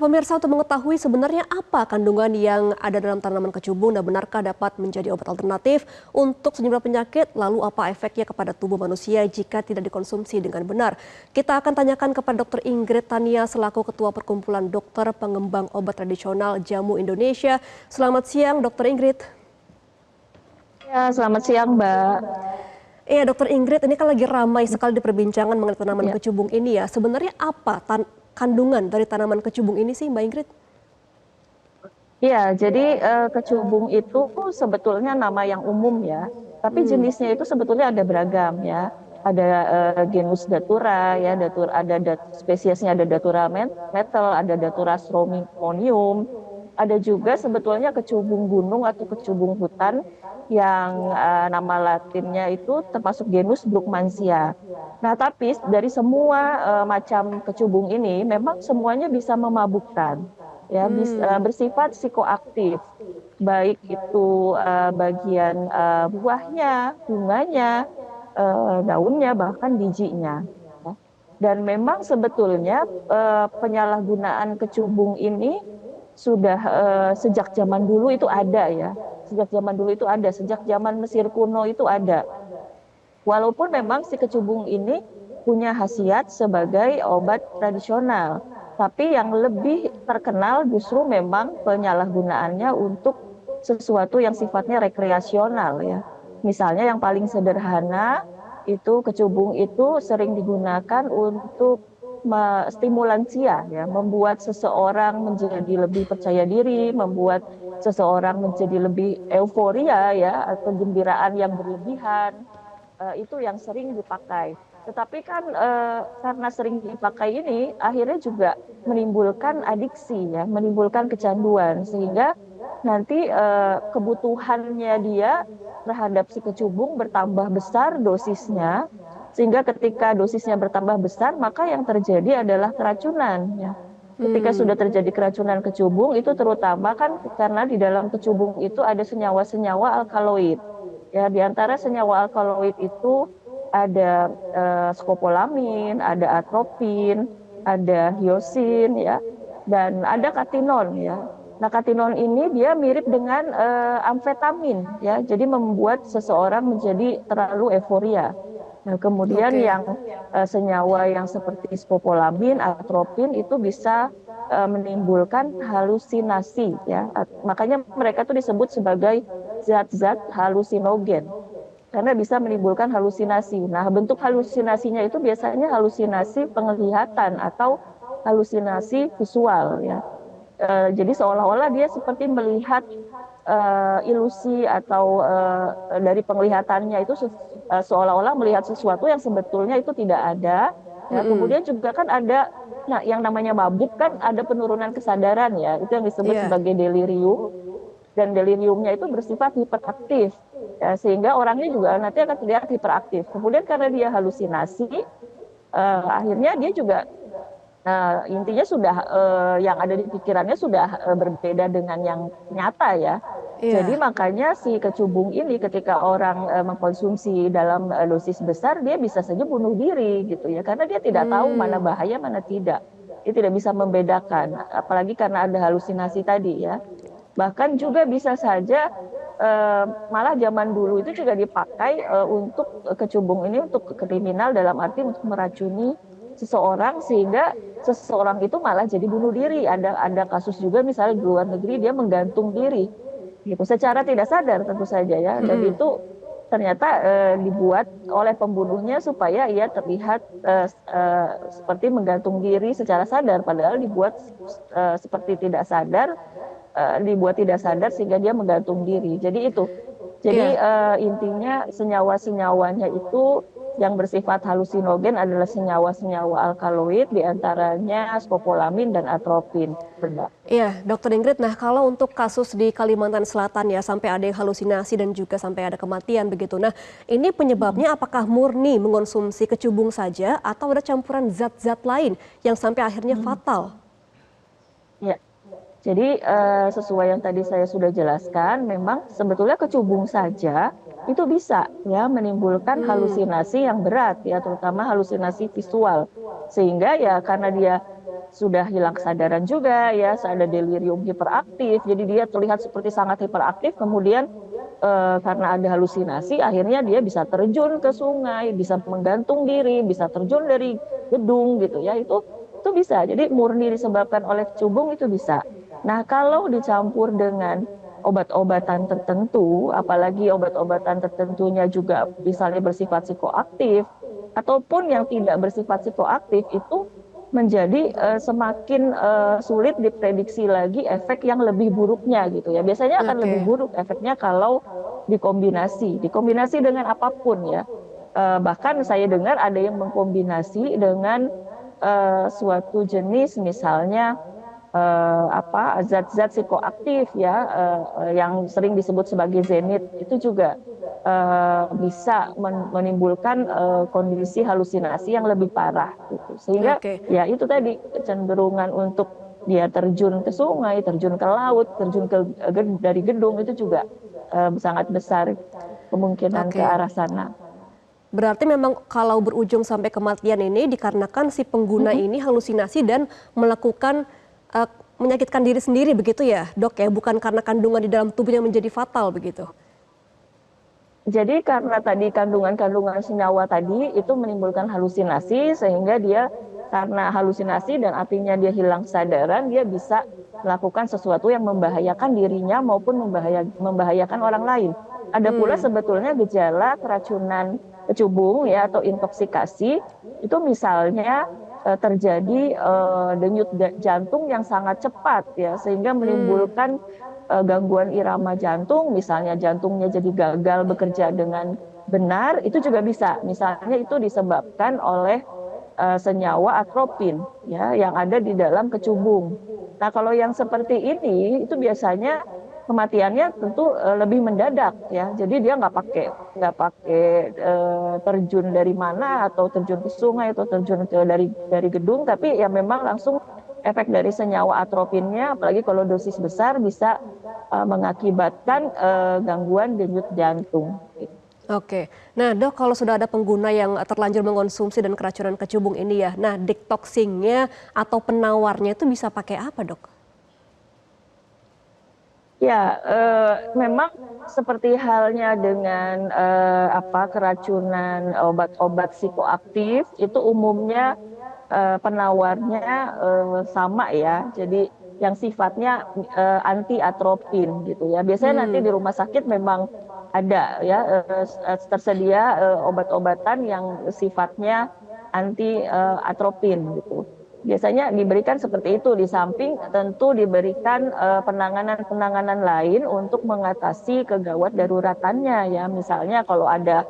pemirsa, untuk mengetahui sebenarnya apa kandungan yang ada dalam tanaman kecubung dan benarkah dapat menjadi obat alternatif untuk sejumlah penyakit, lalu apa efeknya kepada tubuh manusia jika tidak dikonsumsi dengan benar. Kita akan tanyakan kepada Dr. Ingrid Tania selaku Ketua Perkumpulan Dokter Pengembang Obat Tradisional Jamu Indonesia. Selamat siang, Dr. Ingrid. Ya, selamat siang, Mbak. Iya, Dr. Ingrid, ini kan lagi ramai sekali di perbincangan mengenai tanaman Ya. kecubung ini ya. Sebenarnya apa kandungan dari tanaman kecubung ini sih, Mbak Ingrid? Ya, jadi kecubung itu sebetulnya nama yang umum ya, tapi jenisnya itu sebetulnya ada beragam ya. Ada genus Datura ya, spesiesnya ada Datura metal, ada Datura stromonium, ada juga sebetulnya kecubung gunung atau kecubung hutan yang nama latinnya itu termasuk genus Brugmansia. Nah, tapi dari semua macam kecubung ini memang semuanya bisa memabukkan. Ya, bersifat psikoaktif, baik itu bagian buahnya, bunganya, daunnya, bahkan bijinya. Dan memang sebetulnya penyalahgunaan kecubung ini sudah sejak zaman dulu itu ada ya. Sejak zaman dulu itu ada, sejak zaman Mesir kuno itu ada. Walaupun memang si kecubung ini punya khasiat sebagai obat tradisional, tapi yang lebih terkenal justru memang penyalahgunaannya untuk sesuatu yang sifatnya rekreasional ya. Misalnya yang paling sederhana itu kecubung itu sering digunakan untuk stimulansia ya, membuat seseorang menjadi lebih percaya diri, membuat seseorang menjadi lebih euforia ya, atau gembiraan yang berlebihan. Itu yang sering dipakai. Tetapi kan karena sering dipakai ini akhirnya juga menimbulkan adiksi ya, menimbulkan kecanduan sehingga nanti kebutuhannya dia terhadap si kecubung bertambah besar dosisnya, sehingga ketika dosisnya bertambah besar maka yang terjadi adalah keracunan ya. Ketika sudah terjadi keracunan kecubung itu terutama kan karena di dalam kecubung itu ada senyawa-senyawa alkaloid. Ya, di antara senyawa alkaloid itu ada skopolamin, ada atropin, ada hyosin ya, dan ada katinon ya. Nah, katinon ini dia mirip dengan amfetamin ya, jadi membuat seseorang menjadi terlalu euforia. Nah, kemudian Oke. yang senyawa yang seperti skopolamin, atropin itu bisa menimbulkan halusinasi ya. Makanya mereka tuh disebut sebagai zat-zat halusinogen karena bisa menimbulkan halusinasi. Nah, bentuk halusinasinya itu biasanya halusinasi penglihatan atau halusinasi visual ya. Jadi seolah-olah dia seperti melihat ilusi atau dari penglihatannya itu seolah-olah melihat sesuatu yang sebetulnya itu tidak ada. Ya, kemudian juga kan ada, nah yang namanya mabuk kan ada penurunan kesadaran ya, itu yang disebut Iya. sebagai delirium. Dan deliriumnya itu bersifat hiperaktif ya, sehingga orangnya juga nanti akan terlihat hiperaktif. Kemudian karena dia halusinasi, akhirnya dia juga intinya sudah yang ada di pikirannya sudah berbeda dengan yang nyata ya. Jadi Iya. makanya si kecubung ini ketika orang mengkonsumsi dalam dosis besar dia bisa saja bunuh diri gitu ya, karena dia tidak tahu mana bahaya mana tidak. Dia tidak bisa membedakan, apalagi karena ada halusinasi tadi ya. Bahkan juga bisa saja malah zaman dulu itu juga dipakai untuk kecubung ini untuk kriminal, dalam arti untuk meracuni seseorang sehingga seseorang itu malah jadi bunuh diri. Ada kasus juga misalnya di luar negeri dia menggantung diri gitu secara tidak sadar tentu saja ya, dan itu ternyata dibuat oleh pembunuhnya supaya ia terlihat seperti menggantung diri secara sadar, padahal dibuat seperti tidak sadar, dibuat tidak sadar sehingga dia menggantung diri. Jadi itu. Jadi Iya. intinya senyawa-senyawanya itu yang bersifat halusinogen adalah senyawa-senyawa alkaloid, diantaranya skopolamin dan atropin. Benar. Iya, Dokter Ingrid. Nah, kalau untuk kasus di Kalimantan Selatan ya, sampai ada yang halusinasi dan juga sampai ada kematian begitu. Nah, ini penyebabnya apakah murni mengonsumsi kecubung saja atau ada campuran zat-zat lain yang sampai akhirnya fatal? Ya. Jadi sesuai yang tadi saya sudah jelaskan, memang sebetulnya kecubung saja itu bisa ya menimbulkan halusinasi yang berat ya, terutama halusinasi visual. Sehingga ya karena dia sudah hilang kesadaran juga ya, ada delirium hiperaktif, jadi dia terlihat seperti sangat hiperaktif, kemudian karena ada halusinasi, akhirnya dia bisa terjun ke sungai, bisa menggantung diri, bisa terjun dari gedung gitu ya, itu bisa. Jadi murni disebabkan oleh kecubung itu bisa. Nah, kalau dicampur dengan obat-obatan tertentu, apalagi obat-obatan tertentunya juga misalnya bersifat psikoaktif, ataupun yang tidak bersifat psikoaktif itu menjadi semakin sulit diprediksi lagi efek yang lebih buruknya gitu ya. Biasanya akan lebih Oke. buruk efeknya kalau dikombinasi dengan apapun ya. Bahkan saya dengar ada yang mengkombinasi dengan suatu jenis misalnya zat-zat psikoaktif ya, yang sering disebut sebagai zenit itu juga bisa menimbulkan kondisi halusinasi yang lebih parah gitu. Sehingga Oke. ya itu tadi kecenderungan untuk dia terjun ke sungai, terjun ke laut, terjun dari gedung itu juga sangat besar kemungkinan ke Oke. arah sana. Berarti memang kalau berujung sampai kematian ini dikarenakan si pengguna Mm-mm. ini halusinasi dan melakukan menyakitkan diri sendiri begitu ya, Dok ya, bukan karena kandungan di dalam tubuhnya menjadi fatal begitu. Jadi karena tadi kandungan-kandungan senyawa tadi itu menimbulkan halusinasi sehingga dia karena halusinasi dan artinya dia hilang kesadaran, dia bisa melakukan sesuatu yang membahayakan dirinya maupun membahayakan orang lain. Ada pula Hmm. sebetulnya gejala keracunan kecubung ya atau intoksikasi itu misalnya terjadi denyut jantung yang sangat cepat ya sehingga Hmm. menimbulkan gangguan irama jantung, misalnya jantungnya jadi gagal bekerja dengan benar, itu juga bisa. Misalnya itu disebabkan oleh senyawa atropin ya yang ada di dalam kecubung. Nah, kalau yang seperti ini itu biasanya kematiannya tentu lebih mendadak ya. Jadi dia nggak pakai terjun dari mana atau terjun ke sungai atau terjun dari gedung, tapi ya memang langsung efek dari senyawa atropinnya, apalagi kalau dosis besar bisa mengakibatkan gangguan denyut jantung. Oke. Nah, Dok, kalau sudah ada pengguna yang terlanjur mengonsumsi dan keracunan kecubung ini ya, nah detoxingnya atau penawarnya itu bisa pakai apa, Dok? Ya, memang seperti halnya dengan keracunan obat-obat psikoaktif itu umumnya penawarnya sama ya. Jadi yang sifatnya anti atropin gitu ya. Biasanya nanti Hmm. di rumah sakit memang ada ya tersedia obat-obatan yang sifatnya anti atropin gitu. Biasanya diberikan seperti itu, di samping tentu diberikan penanganan-penanganan lain untuk mengatasi kegawat daruratannya ya. Misalnya kalau ada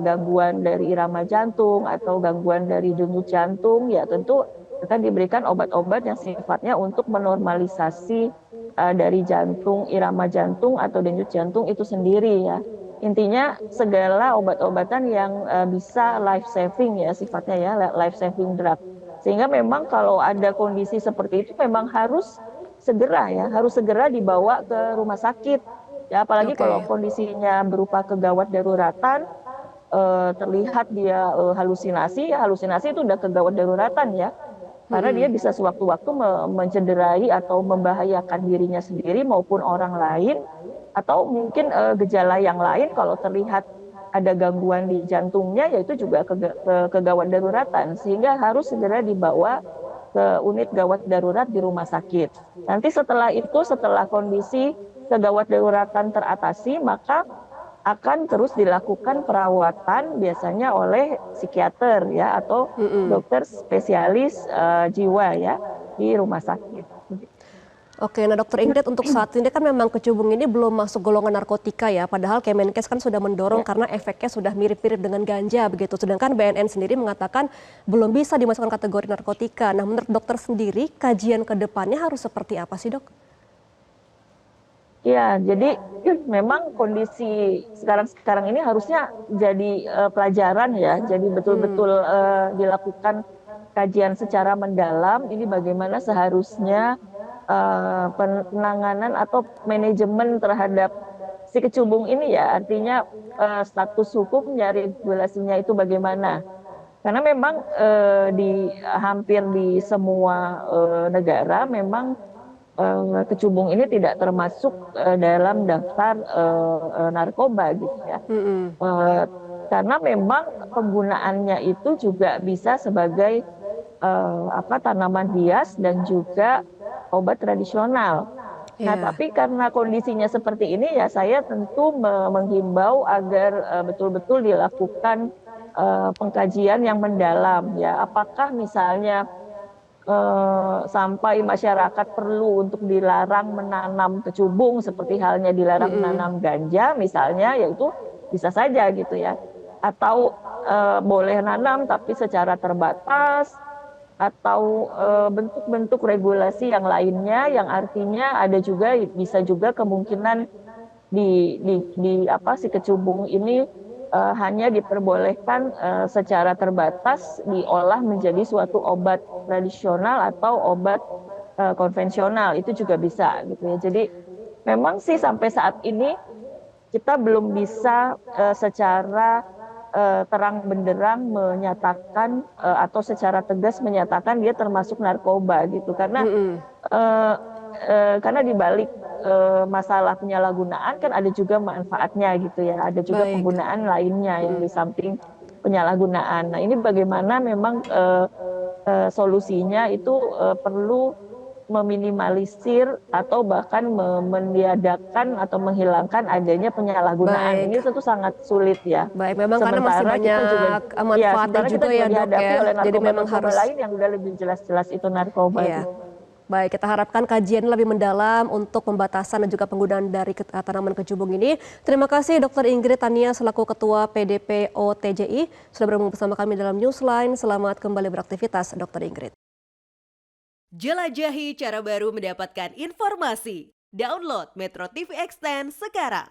gangguan dari irama jantung atau gangguan dari denyut jantung ya tentu akan diberikan obat-obat yang sifatnya untuk menormalisasi dari jantung, irama jantung atau denyut jantung itu sendiri ya. Intinya segala obat-obatan yang bisa life saving ya sifatnya ya, life saving drug. Sehingga memang kalau ada kondisi seperti itu memang harus segera ya, harus segera dibawa ke rumah sakit. Ya, apalagi kalau Oke. kondisinya berupa kegawat daruratan, terlihat dia halusinasi, ya halusinasi itu udah kegawat daruratan ya. Karena dia Hmm. bisa sewaktu-waktu mencederai atau membahayakan dirinya sendiri maupun orang lain, atau mungkin gejala yang lain kalau terlihat ada gangguan di jantungnya, yaitu juga kegawat daruratan, sehingga harus segera dibawa ke unit gawat darurat di rumah sakit. Nanti setelah itu, setelah kondisi kegawat daruratan teratasi, maka akan terus dilakukan perawatan biasanya oleh psikiater ya atau Hmm. dokter spesialis jiwa ya di rumah sakit. Oke, nah Dokter Ingrid untuk saat ini kan memang kecubung ini belum masuk golongan narkotika ya, padahal Kemenkes kan sudah mendorong Ya. karena efeknya sudah mirip-mirip dengan ganja begitu. Sedangkan BNN sendiri mengatakan belum bisa dimasukkan kategori narkotika. Nah, menurut dokter sendiri kajian ke depannya harus seperti apa sih, Dok? Ya, jadi memang kondisi sekarang ini harusnya jadi pelajaran ya. Jadi Hmm. betul-betul dilakukan kajian secara mendalam. Ini bagaimana seharusnya penanganan atau manajemen terhadap si kecubung ini ya. Artinya status hukumnya, regulasinya itu bagaimana. Karena memang di hampir di semua negara memang kecubung ini tidak termasuk dalam daftar narkoba gitu ya. Mm-mm. Eh, karena memang penggunaannya itu juga bisa sebagai tanaman hias dan juga obat tradisional. Nah, Iya. tapi karena kondisinya seperti ini ya saya tentu menghimbau agar betul-betul dilakukan pengkajian yang mendalam ya. Apakah misalnya sampai masyarakat perlu untuk dilarang menanam kecubung seperti halnya dilarang Mm-mm. menanam ganja misalnya, yaitu bisa saja gitu ya. Atau boleh nanam tapi secara terbatas, atau bentuk-bentuk regulasi yang lainnya yang artinya ada juga bisa juga kemungkinan si kecubung ini hanya diperbolehkan secara terbatas diolah menjadi suatu obat tradisional atau obat konvensional, itu juga bisa gitu ya. Jadi memang sih sampai saat ini kita belum bisa secara terang benderang menyatakan atau secara tegas menyatakan dia termasuk narkoba gitu, Mm-mm. eh, karena di balik masalah penyalahgunaan kan ada juga manfaatnya gitu ya, ada juga Baik. penggunaan lainnya yang Mm-mm. di samping penyalahgunaan. Nah, ini bagaimana memang solusinya itu perlu meminimalisir atau bahkan meniadakan atau menghilangkan adanya penyalahgunaan. Ini Baik. tentu sangat sulit ya. Baik, memang karena masih Sementara kita juga banyak ya, manfaatnya sementara kita juga juga ya dok dihadapi ya. oleh Jadi memang narkoba-narkoba harus, lain yang udah lebih jelas-jelas itu narkoba iya. gitu. Baik, kita harapkan kajian lebih mendalam untuk pembatasan dan juga penggunaan dari tanaman kecubung ini. Terima kasih Dr. Ingrid Tania selaku Ketua PDPO TJI sudah bergabung bersama kami dalam Newsline. Selamat kembali beraktivitas Dr. Ingrid. Jelajahi cara baru mendapatkan informasi. Download Metro TV Extend sekarang.